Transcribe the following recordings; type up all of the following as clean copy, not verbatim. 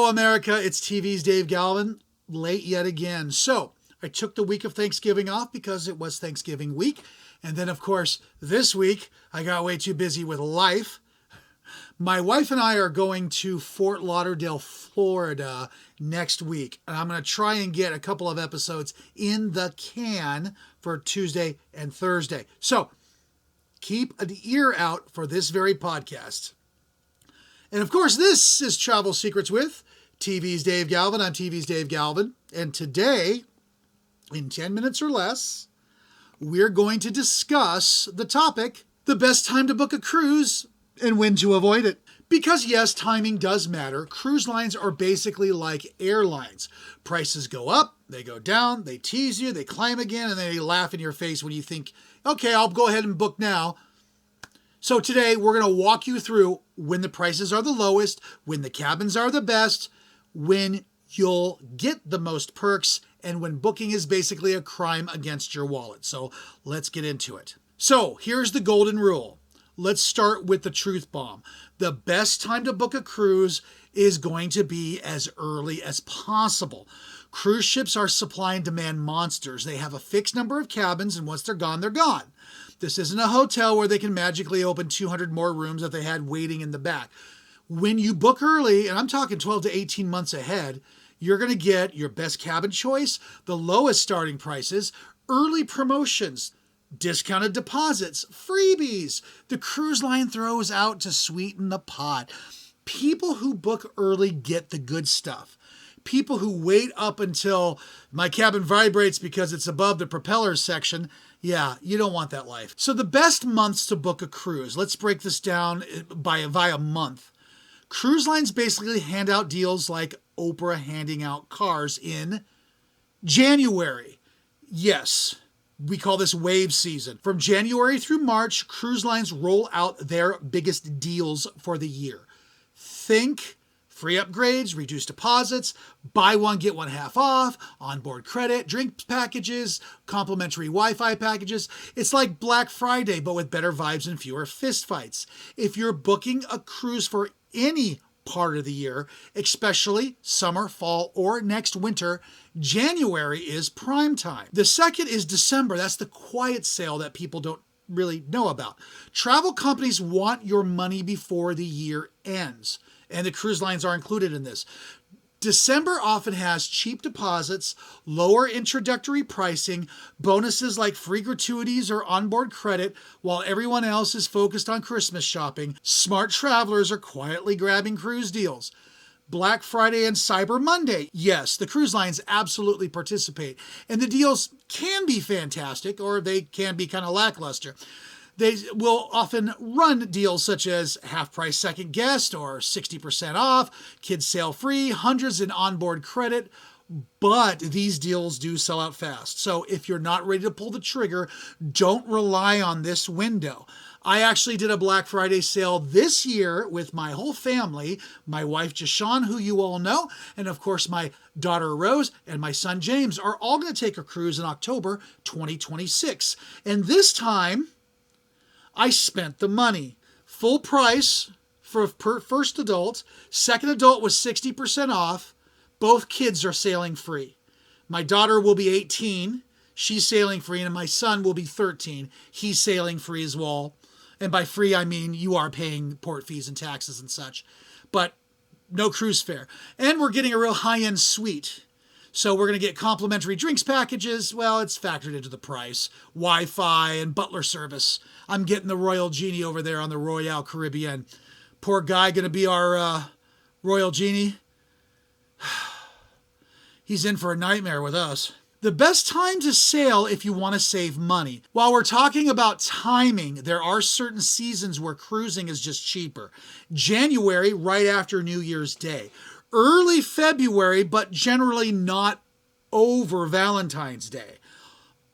Hello, America. It's TV's Dave Galvin, late yet again. So I took the week of Thanksgiving off because it was Thanksgiving week. And then, of course, this week, I got way too busy with life. My wife and I are going to Fort Lauderdale, Florida next week. And I'm going to try and get a couple of episodes in the can for Tuesday and Thursday. So keep an ear out for this very podcast. And of course, this is Travel Secrets with TV's Dave Galvin. I'm TV's Dave Galvin. And today, in 10 minutes or less, we're going to discuss the topic, the best time to book a cruise and when to avoid it. Because yes, timing does matter. Cruise lines are basically like airlines. Prices go up, they go down, they tease you, they climb again, and they laugh in your face when you think, okay, I'll go ahead and book now. So today we're going to walk you through when the prices are the lowest, when the cabins are the best, when you'll get the most perks, and when booking is basically a crime against your wallet. So let's get into it. So here's the golden rule. Let's start with the truth bomb. The best time to book a cruise is going to be as early as possible. Cruise ships are supply and demand monsters. They have a fixed number of cabins, and once they're gone, they're gone. This isn't a hotel where they can magically open 200 more rooms that they had waiting in the back. When you book early, and I'm talking 12 to 18 months ahead, you're going to get your best cabin choice, the lowest starting prices, early promotions, discounted deposits, freebies. The cruise line throws out to sweeten the pot. People who book early get the good stuff. People who wait up until my cabin vibrates because it's above the propeller section, yeah, you don't want that life. So the best months to book a cruise, let's break this down via month. Cruise lines basically hand out deals like Oprah handing out cars in January. Yes, we call this wave season. From January through March, cruise lines roll out their biggest deals for the year. Think free upgrades, reduced deposits, buy one, get one half off, onboard credit, drink packages, complimentary Wi-Fi packages. It's like Black Friday, but with better vibes and fewer fistfights. If you're booking a cruise for any part of the year, especially summer, fall, or next winter, January is prime time. The second is December. That's the quiet sale that people don't really know about. Travel companies want your money before the year ends, and the cruise lines are included in this. December often has cheap deposits, lower introductory pricing, bonuses like free gratuities or onboard credit, while everyone else is focused on Christmas shopping. Smart travelers are quietly grabbing cruise deals. Black Friday and Cyber Monday. Yes, the cruise lines absolutely participate, and the deals can be fantastic or they can be kind of lackluster. They will often run deals such as half price second guest or 60% off, kids sail free, hundreds in onboard credit, but these deals do sell out fast. So if you're not ready to pull the trigger, don't rely on this window. I actually did a Black Friday sale this year with my whole family, my wife Jashawn, who you all know, and of course my daughter Rose and my son James are all going to take a cruise in October 2026. And this time, I spent the money. Full price for first adult. Second adult was 60% off. Both kids are sailing free. My daughter will be 18. She's sailing free. And my son will be 13. He's sailing free as well. And by free, I mean you are paying port fees and taxes and such. But no cruise fare. And we're getting a real high-end suite. So we're going to get complimentary drinks packages. Well, it's factored into the price. Wi-Fi and butler service. I'm getting the Royal Genie over there on the Royal Caribbean. Poor guy going to be our Royal Genie. He's in for a nightmare with us. The best time to sail if you want to save money. While we're talking about timing, there are certain seasons where cruising is just cheaper. January, right after New Year's Day. Early February, but generally not over Valentine's Day.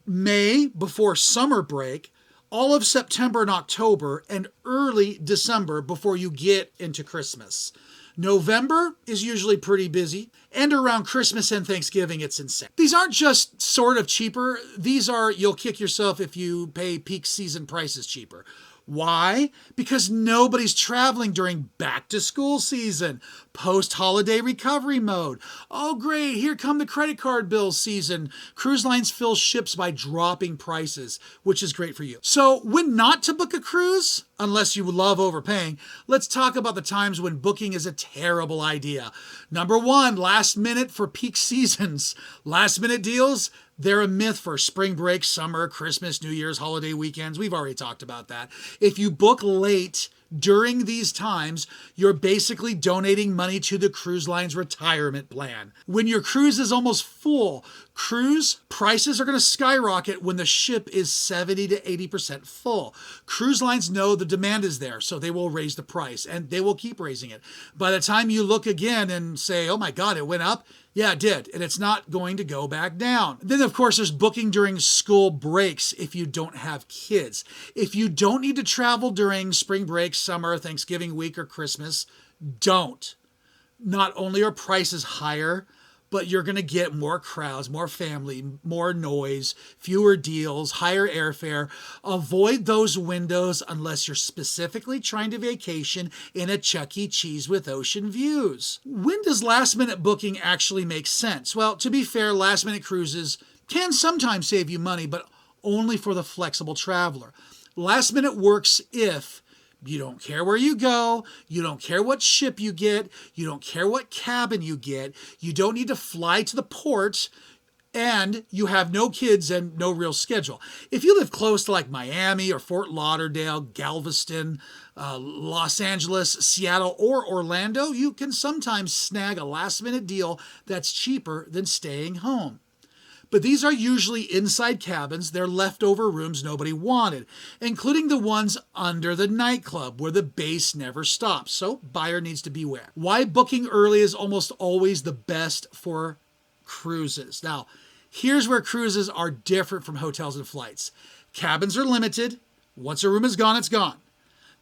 May, before summer break. All of September and October, and early December before you get into Christmas. November is usually pretty busy, and around Christmas and Thanksgiving, it's insane. These aren't just sort of cheaper. These are, you'll kick yourself if you pay peak season prices cheaper. Why? Because nobody's traveling during back to school season, post-holiday recovery mode. Oh great, here come the credit card bill season. Cruise lines fill ships by dropping prices, which is great for you. So when not to book a cruise, unless you love overpaying, let's talk about the times when booking is a terrible idea. Number one, last minute for peak seasons. Last minute deals, they're a myth for spring break, summer, Christmas, New Year's, holiday weekends. We've already talked about that. If you book late during these times, you're basically donating money to the cruise line's retirement plan. When your cruise is almost full, cruise prices are going to skyrocket when the ship is 70 to 80% full. Cruise lines know the demand is there, so they will raise the price, and they will keep raising it. By the time you look again and say, oh my God, it went up, yeah, it did, and it's not going to go back down. Then, of course, there's booking during school breaks if you don't have kids. If you don't need to travel during spring break, summer, Thanksgiving week, or Christmas, don't. Not only are prices higher, but you're going to get more crowds, more family, more noise, fewer deals, higher airfare. Avoid those windows unless you're specifically trying to vacation in a Chuck E. Cheese with ocean views. When does last minute booking actually make sense? Well, to be fair, last minute cruises can sometimes save you money, but only for the flexible traveler. Last minute works if you don't care where you go, you don't care what ship you get, you don't care what cabin you get, you don't need to fly to the port, and you have no kids and no real schedule. If you live close to like Miami or Fort Lauderdale, Galveston, Los Angeles, Seattle, or Orlando, you can sometimes snag a last-minute deal that's cheaper than staying home. But these are usually inside cabins. They're leftover rooms nobody wanted, including the ones under the nightclub where the bass never stops. So buyer needs to beware. Why booking early is almost always the best for cruises. Now, here's where cruises are different from hotels and flights. Cabins are limited. Once a room is gone, it's gone.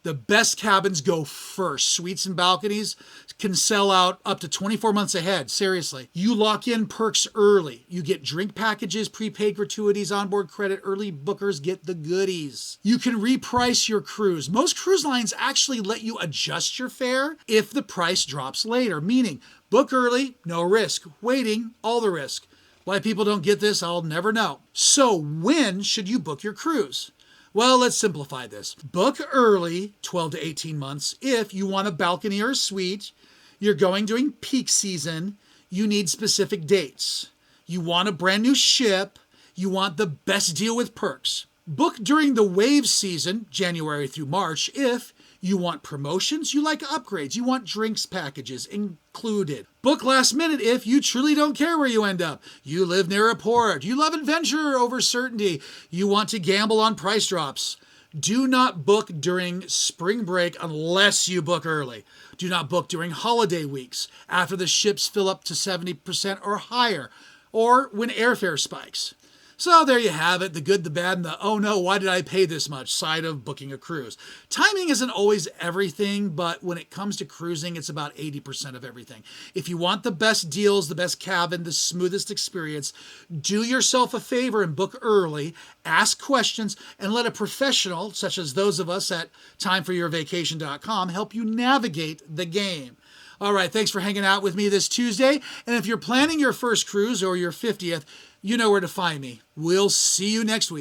The best cabins go first. Suites and balconies can sell out up to 24 months ahead. Seriously. You lock in perks early. You get drink packages, prepaid gratuities, onboard credit. Early bookers get the goodies. You can reprice your cruise. Most cruise lines actually let you adjust your fare if the price drops later, meaning book early, no risk. Waiting, all the risk. Why people don't get this, I'll never know. So when should you book your cruise? Well, let's simplify this. Book early, 12 to 18 months, if you want a balcony or a suite, you're going during peak season, you need specific dates. You want a brand new ship, you want the best deal with perks. Book during the wave season, January through March, if you want promotions, you like upgrades, you want drinks packages included. Book last minute if you truly don't care where you end up. You live near a port, you love adventure over certainty, you want to gamble on price drops. Do not book during spring break unless you book early. Do not book during holiday weeks, after the ships fill up to 70% or higher, or when airfare spikes. So there you have it, the good, the bad, and the oh no, why did I pay this much side of booking a cruise. Timing isn't always everything, but when it comes to cruising, it's about 80% of everything. If you want the best deals, the best cabin, the smoothest experience, do yourself a favor and book early, ask questions, and let a professional, such as those of us at timeforyourvacation.com, help you navigate the game. All right, thanks for hanging out with me this Tuesday. And if you're planning your first cruise or your 50th, you know where to find me. We'll see you next week.